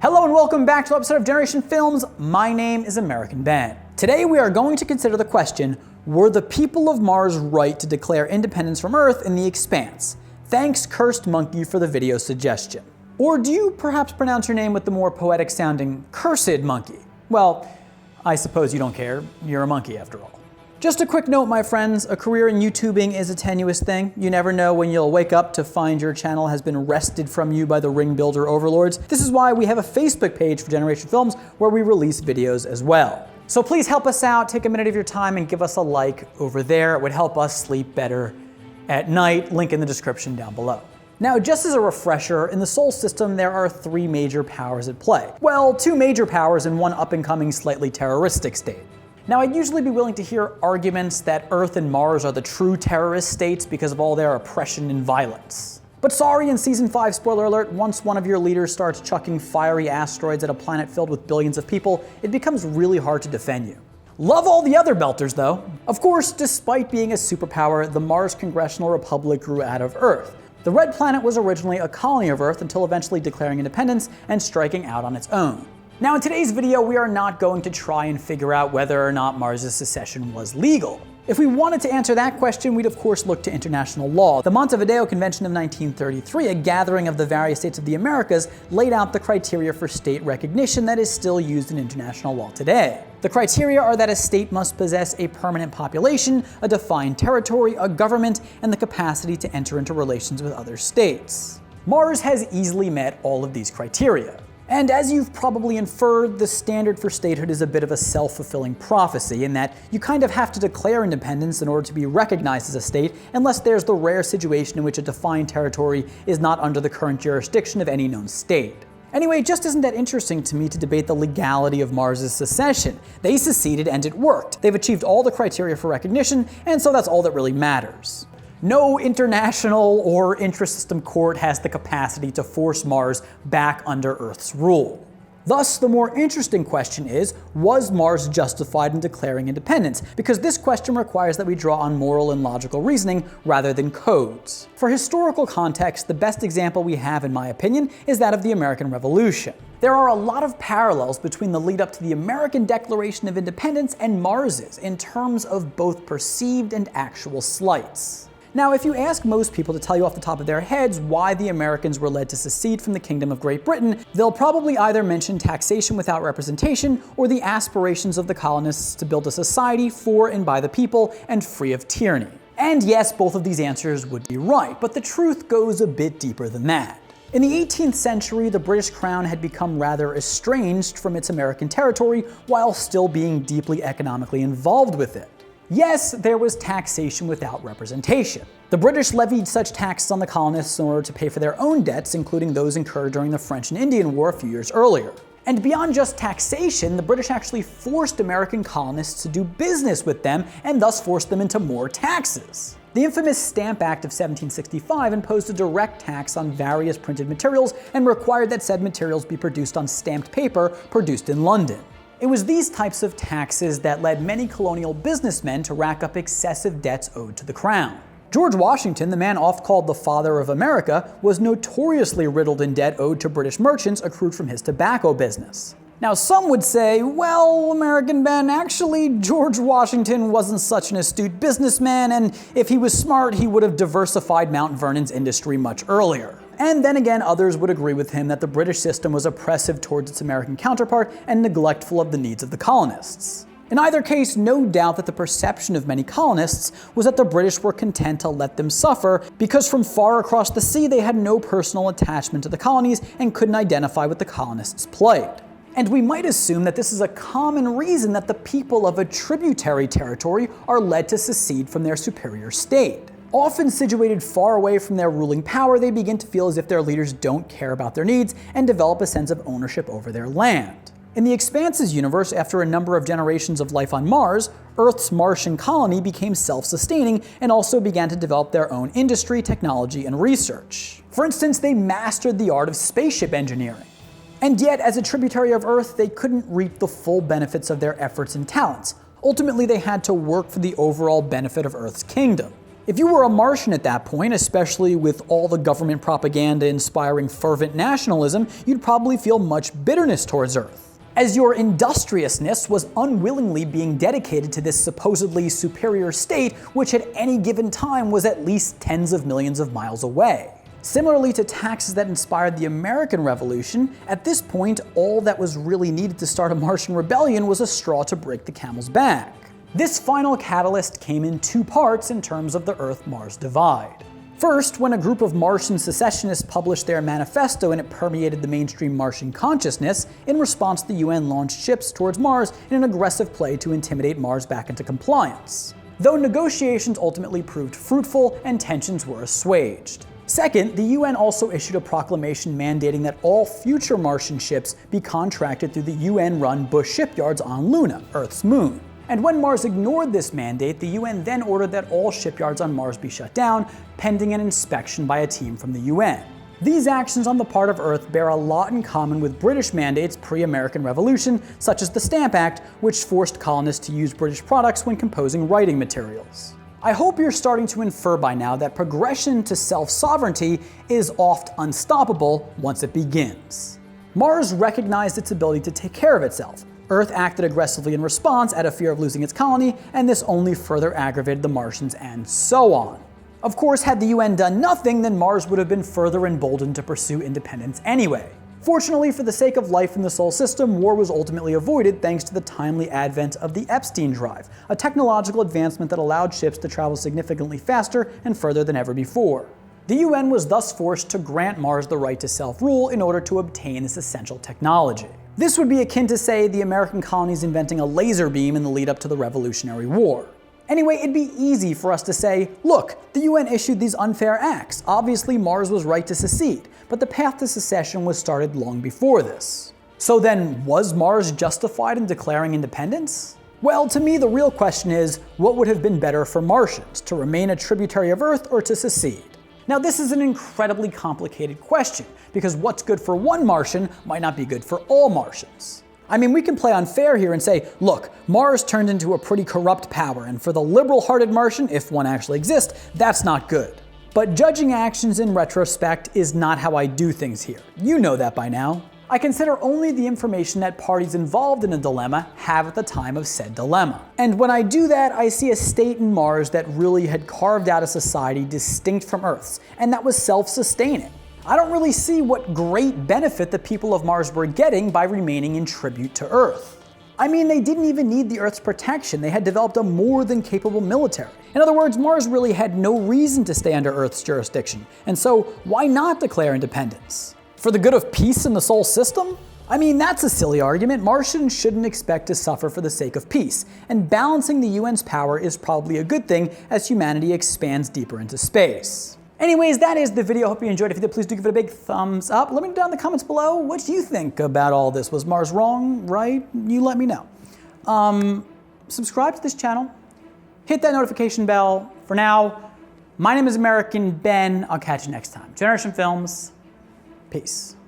Hello and welcome back to an episode of Generation Films. My name is American Ben. Today we are going to consider the question, were the people of Mars right to declare independence from Earth in the Expanse? Thanks Cursed Monkey for the video suggestion. Or do you perhaps pronounce your name with the more poetic sounding Cursed Monkey? Well, I suppose you don't care, you're a monkey after all. Just a quick note, my friends, a career in YouTubing is a tenuous thing. You never know when you'll wake up to find your channel has been wrested from you by the ring builder overlords. This is why we have a Facebook page for Generation Films where we release videos as well. So please help us out, take a minute of your time and give us a like over there. It would help us sleep better at night. Link in the description down below. Now, just as a refresher, in the Sol system there are three major powers at play. Well, two major powers and one up-and-coming slightly terroristic state. Now, I'd usually be willing to hear arguments that Earth and Mars are the true terrorist states because of all their oppression and violence. But sorry, in Season 5, spoiler alert, once one of your leaders starts chucking fiery asteroids at a planet filled with billions of people, it becomes really hard to defend you. Love all the other belters, though. Of course, despite being a superpower, the Mars Congressional Republic grew out of Earth. The Red Planet was originally a colony of Earth until eventually declaring independence and striking out on its own. Now in today's video, we are not going to try and figure out whether or not Mars' secession was legal. If we wanted to answer that question, we'd of course look to international law. The Montevideo Convention of 1933, a gathering of the various states of the Americas, laid out the criteria for state recognition that is still used in international law today. The criteria are that a state must possess a permanent population, a defined territory, a government, and the capacity to enter into relations with other states. Mars has easily met all of these criteria. And as you've probably inferred, the standard for statehood is a bit of a self-fulfilling prophecy in that you kind of have to declare independence in order to be recognized as a state, unless there's the rare situation in which a defined territory is not under the current jurisdiction of any known state. Anyway, it just isn't that interesting to me to debate the legality of Mars' secession. They seceded and it worked. They've achieved all the criteria for recognition, and so that's all that really matters. No international or intra-system court has the capacity to force Mars back under Earth's rule. Thus, the more interesting question is, was Mars justified in declaring independence? Because this question requires that we draw on moral and logical reasoning rather than codes. For historical context, the best example we have, in my opinion, is that of the American Revolution. There are a lot of parallels between the lead up to the American Declaration of Independence and Mars's in terms of both perceived and actual slights. Now, if you ask most people to tell you off the top of their heads why the Americans were led to secede from the Kingdom of Great Britain, they'll probably either mention taxation without representation or the aspirations of the colonists to build a society for and by the people and free of tyranny. And yes, both of these answers would be right, but the truth goes a bit deeper than that. In the 18th century, the British Crown had become rather estranged from its American territory while still being deeply economically involved with it. Yes, there was taxation without representation. The British levied such taxes on the colonists in order to pay for their own debts, including those incurred during the French and Indian War a few years earlier. And beyond just taxation, the British actually forced American colonists to do business with them and thus forced them into more taxes. The infamous Stamp Act of 1765 imposed a direct tax on various printed materials and required that said materials be produced on stamped paper produced in London. It was these types of taxes that led many colonial businessmen to rack up excessive debts owed to the crown. George Washington, the man oft called the Father of America, was notoriously riddled in debt owed to British merchants accrued from his tobacco business. Now, some would say, well, American Ben, actually George Washington wasn't such an astute businessman, and if he was smart, he would have diversified Mount Vernon's industry much earlier. And then again, others would agree with him that the British system was oppressive towards its American counterpart and neglectful of the needs of the colonists. In either case, no doubt that the perception of many colonists was that the British were content to let them suffer because from far across the sea they had no personal attachment to the colonies and couldn't identify with the colonists' plight. And we might assume that this is a common reason that the people of a tributary territory are led to secede from their superior state. Often situated far away from their ruling power, they begin to feel as if their leaders don't care about their needs and develop a sense of ownership over their land. In the Expanse's universe, after a number of generations of life on Mars, Earth's Martian colony became self-sustaining and also began to develop their own industry, technology, and research. For instance, they mastered the art of spaceship engineering. And yet, as a tributary of Earth, they couldn't reap the full benefits of their efforts and talents. Ultimately, they had to work for the overall benefit of Earth's kingdom. If you were a Martian at that point, especially with all the government propaganda inspiring fervent nationalism, you'd probably feel much bitterness towards Earth, as your industriousness was unwillingly being dedicated to this supposedly superior state, which at any given time was at least tens of millions of miles away. Similarly to taxes that inspired the American Revolution, at this point all that was really needed to start a Martian rebellion was a straw to break the camel's back. This final catalyst came in two parts in terms of the Earth-Mars divide. First, when a group of Martian secessionists published their manifesto and it permeated the mainstream Martian consciousness, in response the UN launched ships towards Mars in an aggressive play to intimidate Mars back into compliance. Though negotiations ultimately proved fruitful and tensions were assuaged. Second, the UN also issued a proclamation mandating that all future Martian ships be contracted through the UN-run Bush shipyards on Luna, Earth's moon. And when Mars ignored this mandate, the UN then ordered that all shipyards on Mars be shut down, pending an inspection by a team from the UN. These actions on the part of Earth bear a lot in common with British mandates pre-American Revolution, such as the Stamp Act, which forced colonists to use British products when composing writing materials. I hope you're starting to infer by now that progression to self-sovereignty is oft unstoppable once it begins. Mars recognized its ability to take care of itself. Earth acted aggressively in response out of fear of losing its colony, and this only further aggravated the Martians, and so on. Of course, had the UN done nothing, then Mars would have been further emboldened to pursue independence anyway. Fortunately, for the sake of life in the Sol system, war was ultimately avoided thanks to the timely advent of the Epstein drive, a technological advancement that allowed ships to travel significantly faster and further than ever before. The UN was thus forced to grant Mars the right to self-rule in order to obtain this essential technology. This would be akin to, say, the American colonies inventing a laser beam in the lead up to the Revolutionary War. Anyway, it'd be easy for us to say, look, the UN issued these unfair acts. Obviously, Mars was right to secede, but the path to secession was started long before this. So then, was Mars justified in declaring independence? Well, to me, the real question is, what would have been better for Martians, to remain a tributary of Earth or to secede? Now, this is an incredibly complicated question, because what's good for one Martian might not be good for all Martians. I mean, we can play unfair here and say, look, Mars turned into a pretty corrupt power, and for the liberal-hearted Martian, if one actually exists, that's not good. But judging actions in retrospect is not how I do things here. You know that by now. I consider only the information that parties involved in a dilemma have at the time of said dilemma. And when I do that, I see a state in Mars that really had carved out a society distinct from Earth's, and that was self-sustaining. I don't really see what great benefit the people of Mars were getting by remaining in tribute to Earth. I mean, they didn't even need the Earth's protection. They had developed a more than capable military. In other words, Mars really had no reason to stay under Earth's jurisdiction, and so why not declare independence? For the good of peace in the Sol system? I mean, that's a silly argument. Martians shouldn't expect to suffer for the sake of peace, and balancing the UN's power is probably a good thing as humanity expands deeper into space. Anyways, that is the video. I hope you enjoyed. If you did, please do give it a big thumbs up. Let me know down in the comments below what you think about all this. Was Mars wrong, right? You let me know. Subscribe to this channel. Hit that notification bell. For now, my name is American Ben. I'll catch you next time. Generation Films. Peace.